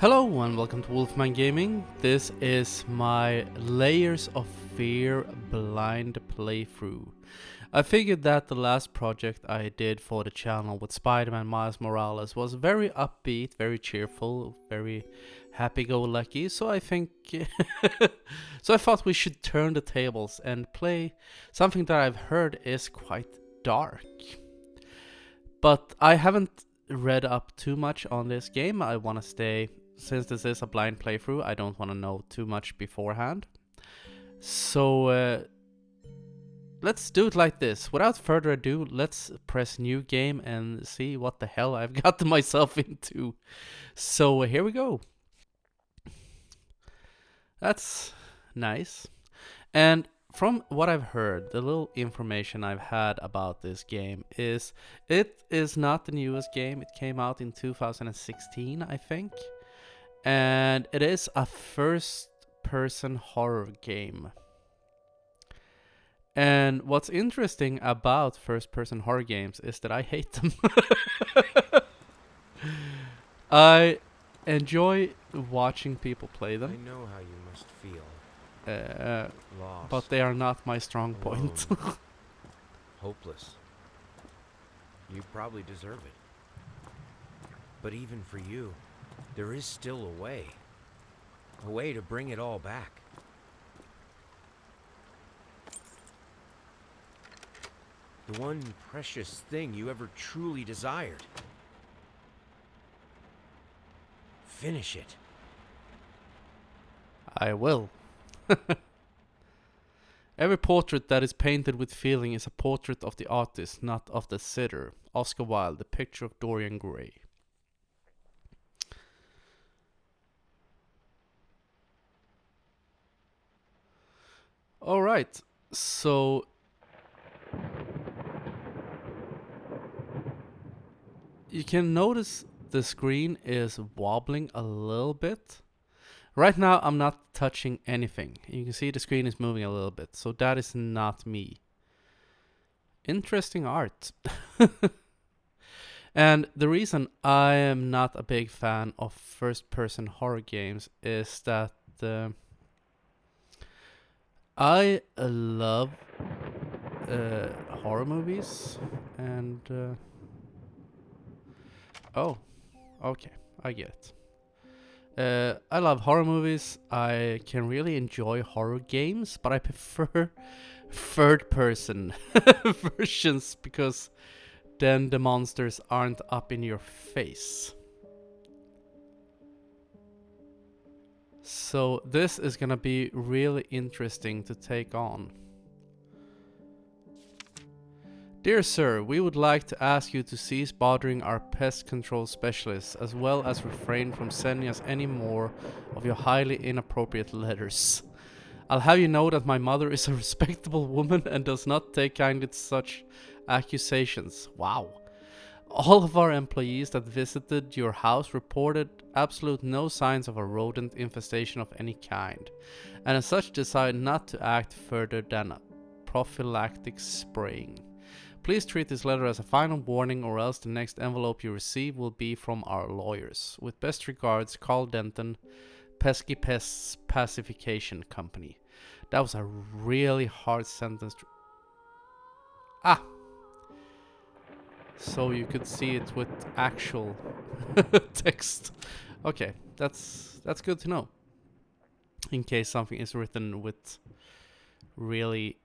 Hello and welcome to Wolfman Gaming. This is my Layers of Fear blind playthrough. I figured that the last project I did for the channel with Spider-Man Miles Morales was very upbeat, very cheerful, very happy-go-lucky, so I think so I thought we should turn the tables and play something that I've heard is quite dark. But I haven't read up too much on this game. I want to stay, since this is a blind playthrough, I don't want to know too much beforehand. So let's do it like this. Without further ado, let's press new game and see what the hell I've got myself into. So here we go. That's nice. And from what I've heard, the little information I've had about this game is it is not the newest game. It came out in 2016, I think. And it is a first-person horror game. And what's interesting about first-person horror games is that I hate them. I enjoy watching people play them. I know how you must feel. Lost, But they are not my strong point. hopeless. You probably deserve it. But even for you, there is still a way to bring it all back. The one precious thing you ever truly desired. Finish it. I will. Every portrait that is painted with feeling is a portrait of the artist, not of the sitter. Oscar Wilde, The Picture of Dorian Gray. Alright, so you can notice the screen is wobbling a little bit. Right now I'm not touching anything. You can see the screen is moving a little bit, so that is not me. Interesting art. And the reason I am not a big fan of first-person horror games is that I love horror movies and oh, okay, I get it. I love horror movies. I can really enjoy horror games, but I prefer third-person versions because then the monsters aren't up in your face. So this is gonna be really interesting to take on. Dear sir, we would like to ask you to cease bothering our pest control specialists, as well as refrain from sending us any more of your highly inappropriate letters. I'll have you know that my mother is a respectable woman and does not take kindly to such accusations. Wow. All of our employees that visited your house reported absolute no signs of a rodent infestation of any kind, and as such decided not to act further than a prophylactic spraying. Please treat this letter as a final warning, or else the next envelope you receive will be from our lawyers. With best regards, Carl Denton, Pesky Pests Pacification Company. That was a really hard sentence. So you could see it with actual text. Okay, that's good to know. In case something is written with really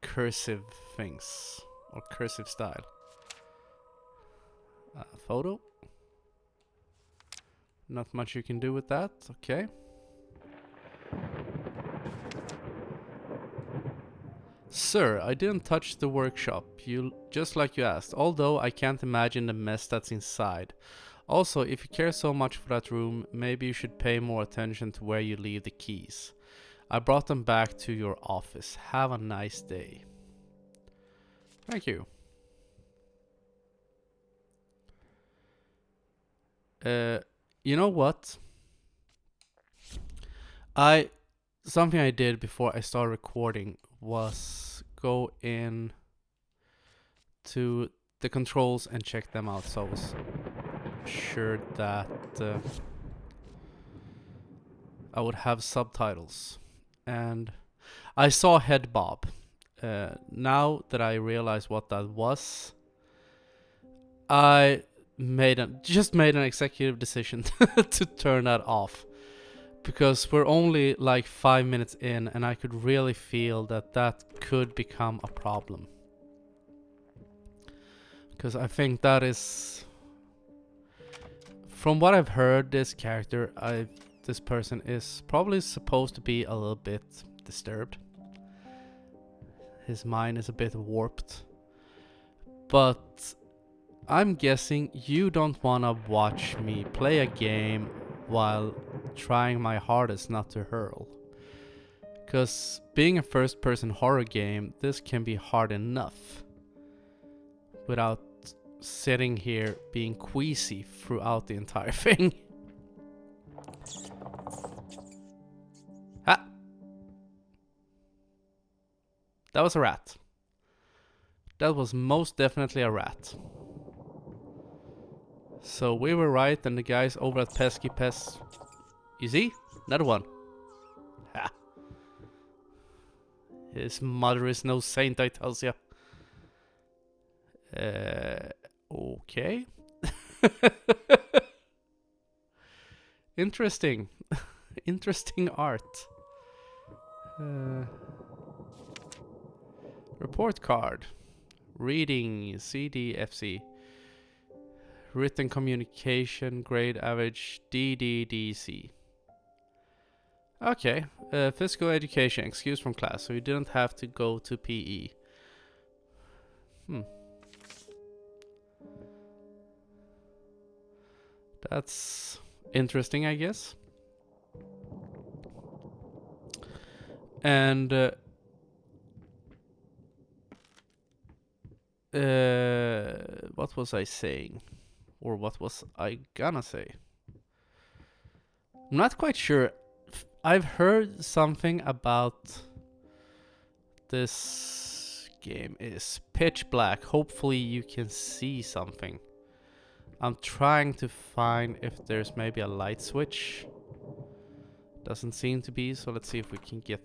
cursive things or cursive style. Photo. Not much you can do with that. Okay. Sir, I didn't touch the workshop, just like you asked, although I can't imagine the mess that's inside. Also, if you care so much for that room, maybe you should pay more attention to where you leave the keys. I brought them back to your office. Have a nice day. Thank you. You know what? Something I did before I started recording was go in to the controls and check them out. So I was sure that I would have subtitles. And I saw head bob. Now that I realize what that was, I just made an executive decision to turn that off, because we're only like 5 minutes in and I could really feel that that could become a problem. Because I think that is, from what I've heard, this person is probably supposed to be a little bit disturbed. His mind is a bit warped. But I'm guessing you don't want to watch me play a game while trying my hardest not to hurl. Because being a first person horror game, this can be hard enough without sitting here being queasy throughout the entire thing. Ha! That was a rat. That was most definitely a rat. So we were right, and the guys over at Pesky Pest. You see? Another one. Ha! His mother is no saint, I tells ya. Okay. Interesting. Interesting art. Report card. Reading CDFC. Written communication grade average DDDC. Okay. Physical education excused from class, so you didn't have to go to PE. That's interesting, I guess. And what was I saying? Or what was I gonna say? I'm not quite sure. I've heard something about this game is pitch black. Hopefully you can see something. I'm trying to find if there's maybe a light switch. Doesn't seem to be, so let's see if we can get...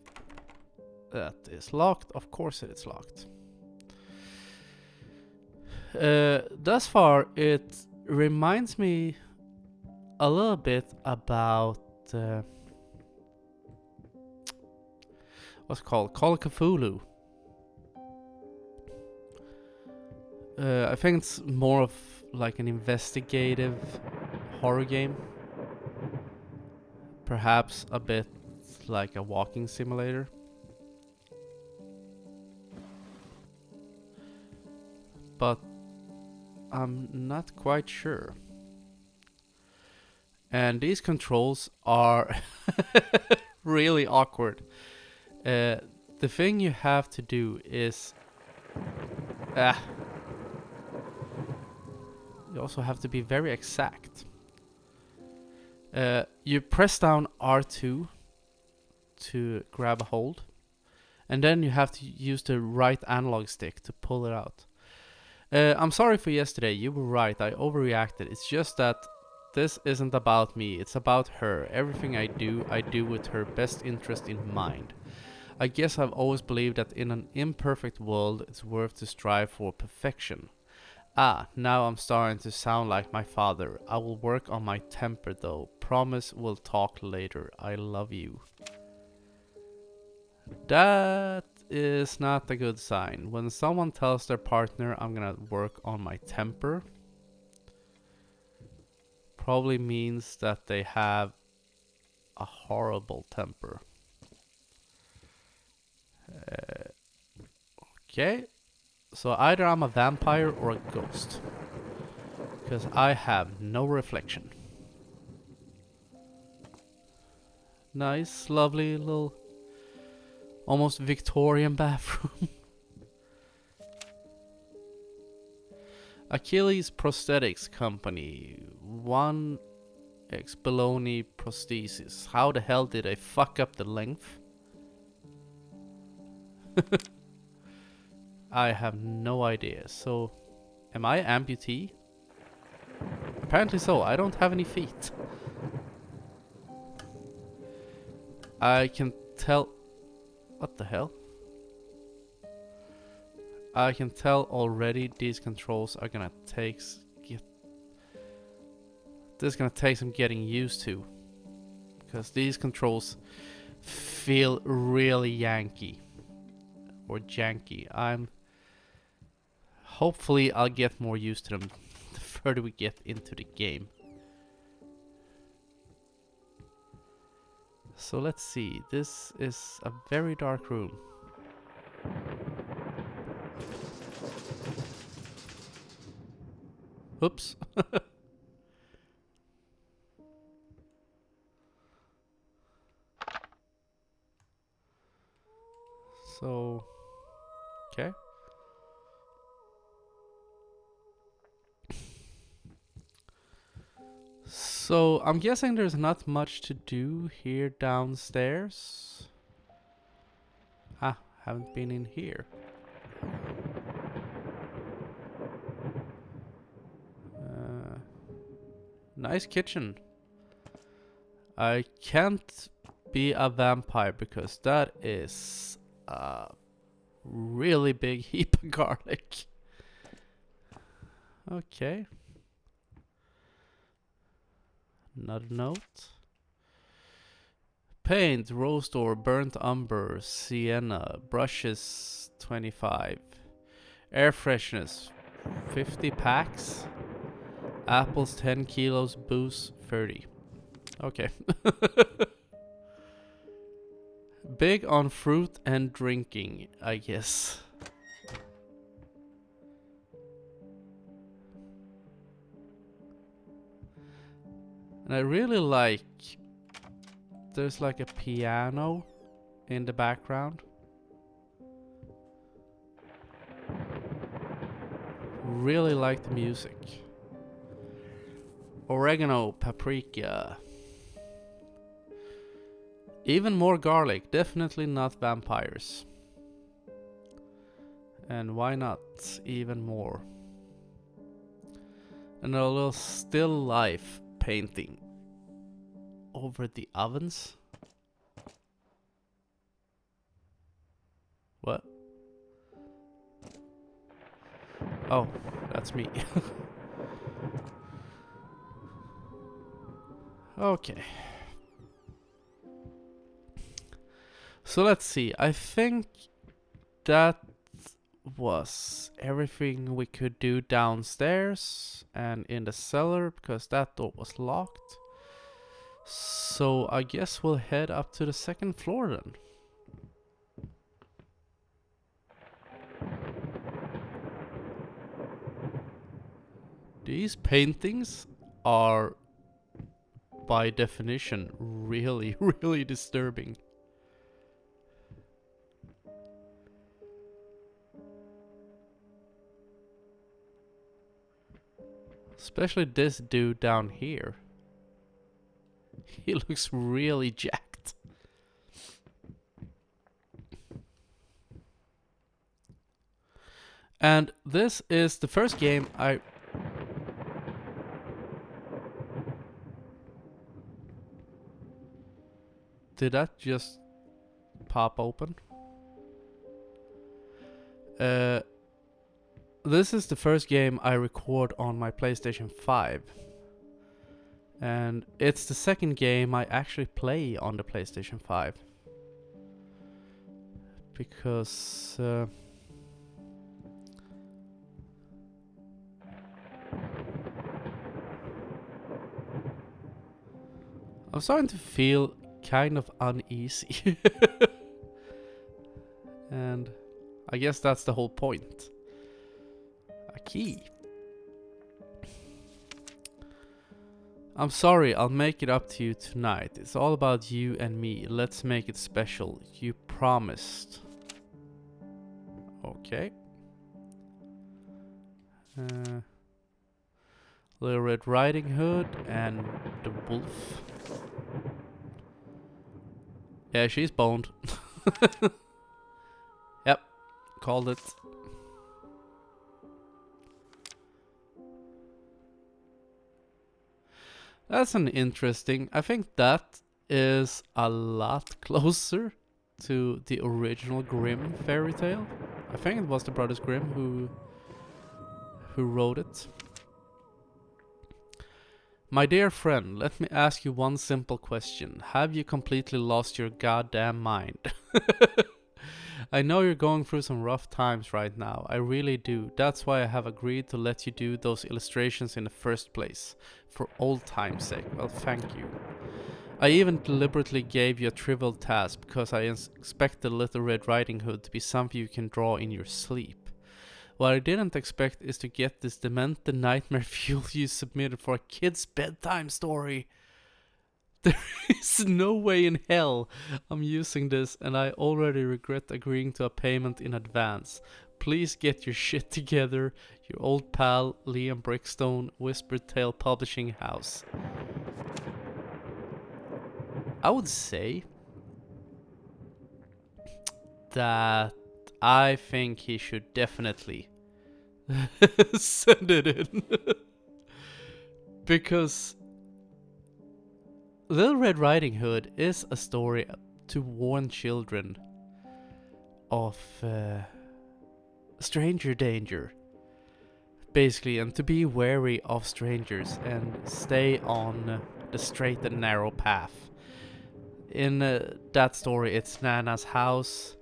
That is locked. Of course it's locked. Thus far, it reminds me a little bit about... what's it called? Call of Cthulhu. I think it's more of like an investigative horror game. Perhaps a bit like a walking simulator. But I'm not quite sure. And these controls are really awkward. The thing you have to do is... you also have to be very exact. You press down R2 to grab a hold. And then you have to use the right analog stick to pull it out. I'm sorry for yesterday, you were right, I overreacted. It's just that this isn't about me, it's about her. Everything I do with her best interest in mind. I guess I've always believed that in an imperfect world, it's worth to strive for perfection. Now I'm starting to sound like my father. I will work on my temper though. Promise we'll talk later. I love you. That is not a good sign. When someone tells their partner I'm gonna work on my temper, probably means that they have a horrible temper. Okay, so either I'm a vampire or a ghost, because I have no reflection. Nice, lovely little almost Victorian bathroom. Achilles Prosthetics Company. 1x Baloney Prosthesis. How the hell did I fuck up the length? I have no idea. So, am I amputee? Apparently so. I don't have any feet. I can tell... What the hell? I can tell already these controls are gonna take... This is gonna take some getting used to. Because these controls feel really Yankee. Or janky. Hopefully I'll get more used to them the further we get into the game. So let's see. This is a very dark room. Oops. So, okay. So, I'm guessing there's not much to do here downstairs. Ah, haven't been in here. Nice kitchen. I can't be a vampire because that is a really big heap of garlic. Okay. Another note. Paint, rose door, burnt umber, sienna, brushes 25. Air freshness 50 packs. Apples 10 kilos, booze 30. Okay. Big on fruit and drinking, I guess. And I really like... There's like a piano in the background. Really like the music. Oregano, paprika. Even more garlic. Definitely not vampires. And why not even more? And a little still life painting over the ovens. What? Oh, that's me. Okay. So let's see. I think that was everything we could do downstairs and in the cellar because that door was locked. So I guess we'll head up to the second floor then. These paintings are by definition really, really disturbing. Especially this dude down here. He looks really jacked. And this is the first game I... Did that just pop open? This is the first game I record on my PlayStation 5. And it's the second game I actually play on the PlayStation 5. Because... I'm starting to feel kind of uneasy. And I guess that's the whole point. A key. I'm sorry, I'll make it up to you tonight. It's all about you and me. Let's make it special. You promised. Okay. Little Red Riding Hood and the wolf. Yeah, she's boned. Yep, called it. That's an interesting. I think that is a lot closer to the original Grimm fairy tale. I think it was the Brothers Grimm who wrote it. My dear friend, let me ask you one simple question. Have you completely lost your goddamn mind? I know you're going through some rough times right now. I really do. That's why I have agreed to let you do those illustrations in the first place. For old time's sake. Well, thank you. I even deliberately gave you a trivial task because I expect the Little Red Riding Hood to be something you can draw in your sleep. What I didn't expect is to get this demented nightmare fuel you submitted for a kid's bedtime story. There is no way in hell I'm using this, and I already regret agreeing to a payment in advance. Please get your shit together. Your old pal, Liam Brickstone, Whispered Tale Publishing House. I would say that I think he should definitely send it in. Because Little Red Riding Hood is a story to warn children of stranger danger, basically, and to be wary of strangers and stay on the straight and narrow path. In that story, it's Nana's house,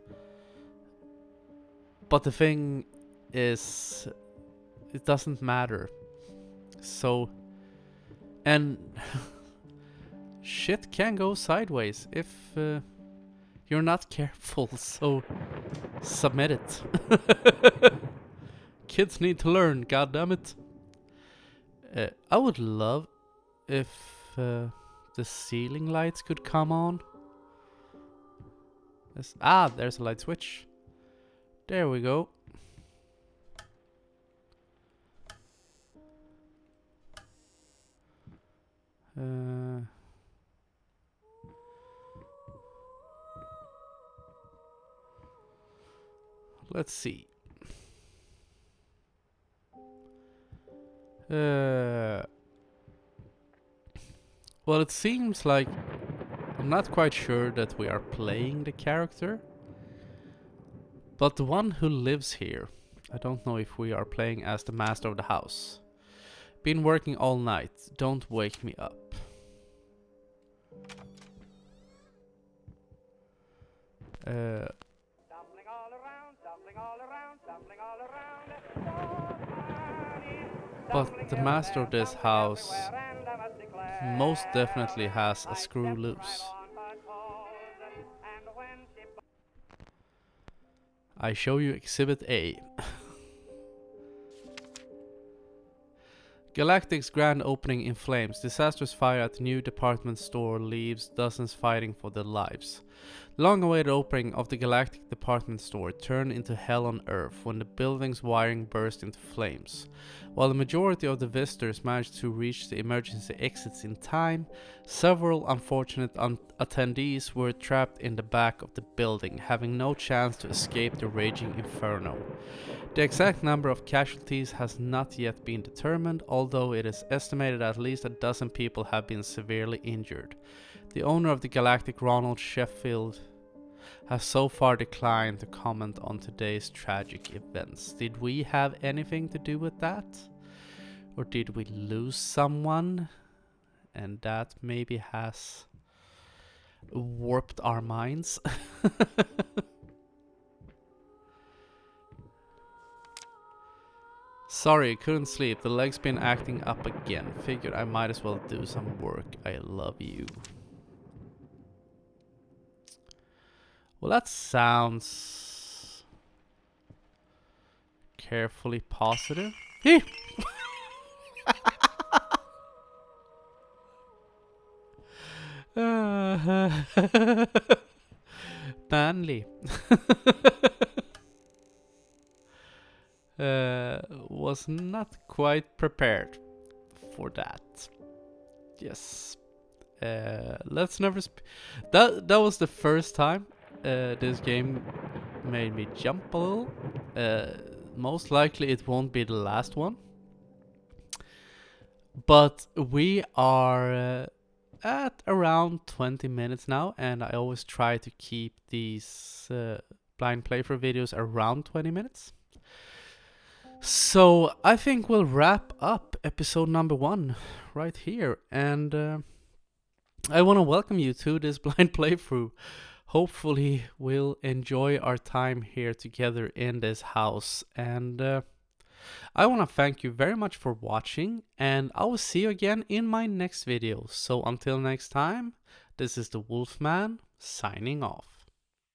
but the thing is, it doesn't matter. So, and shit can go sideways if you're not careful, so submit it. Kids need to learn, goddammit. I would love if the ceiling lights could come on. There's a light switch. There we go. Let's see. Well, it seems like I'm not quite sure that we are playing the character, but the one who lives here. I don't know if we are playing as the master of the house. Been working all night. Don't wake me up. But the master of this house most definitely has a screw loose. I show you Exhibit A. Galactic's grand opening in flames. Disastrous fire at the new department store leaves dozens fighting for their lives. Long-awaited opening of the Galactic department store turned into hell on Earth when the building's wiring burst into flames. While the majority of the visitors managed to reach the emergency exits in time, several unfortunate attendees were trapped in the back of the building, having no chance to escape the raging inferno. The exact number of casualties has not yet been determined, although it is estimated at least a dozen people have been severely injured. The owner of the Galactic, Ronald Sheffield, has so far declined to comment on today's tragic events. Did we have anything to do with that? Or did we lose someone? And that maybe has warped our minds. Sorry, couldn't sleep. The leg's been acting up again. Figured I might as well do some work. I love you. Well, that sounds carefully positive. Hey! Manly. Was not quite prepared for that. Yes. Let's never. That was the first time this game made me jump a little. Most likely it won't be the last one. But we are at around 20 minutes now, and I always try to keep these blind playthrough videos around 20 minutes. So I think we'll wrap up episode number 1 right here, and I want to welcome you to this blind playthrough. Hopefully we'll enjoy our time here together in this house, and I want to thank you very much for watching, and I will see you again in my next video. So until next time, this is the Wolfman signing off.